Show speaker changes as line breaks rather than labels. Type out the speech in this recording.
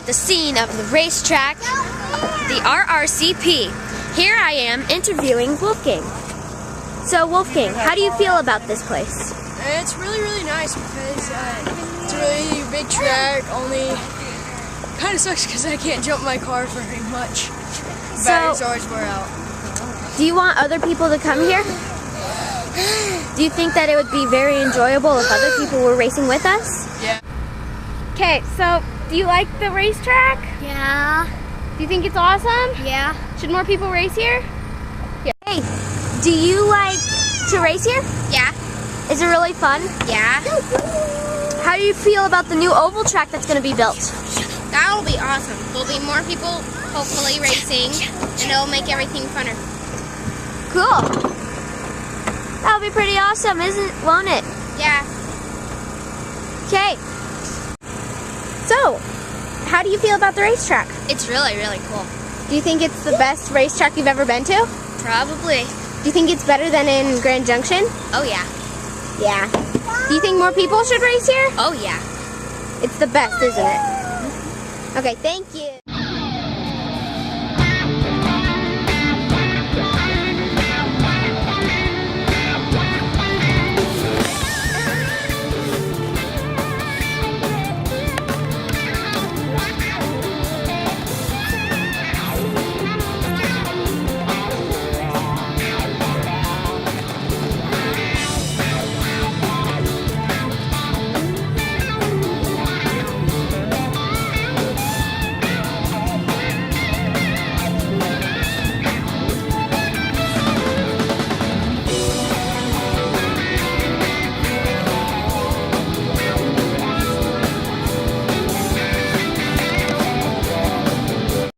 at the scene of the racetrack, the RRCP. Here I am interviewing Wolfgang. So Wolfgang, how do you feel about this place?
It's really nice because it's a really big track, only kind of sucks because I can't jump my car very much. Batteries always wear out.
Do you want other people to come here? Do you think that it would be very enjoyable if other people were racing with us?
Yeah.
Okay, so do you like the racetrack?
Yeah.
Do you think it's awesome?
Yeah.
Should more people race here? Yeah. Hey, do you like to race here?
Yeah.
Is it really fun?
Yeah.
How do you feel about the new oval track that's going to be built?
That'll be awesome. There'll be more people hopefully racing, and it'll make everything funner.
Cool. That'll be pretty awesome, won't it?
Yeah.
Okay. So, how do you feel about the racetrack?
It's really cool.
Do you think it's the best racetrack you've ever been to?
Probably.
Do you think it's better than in Grand Junction?
Oh yeah.
Yeah. Do you think more people should race here?
Oh yeah.
It's the best, isn't it? Okay, thank you.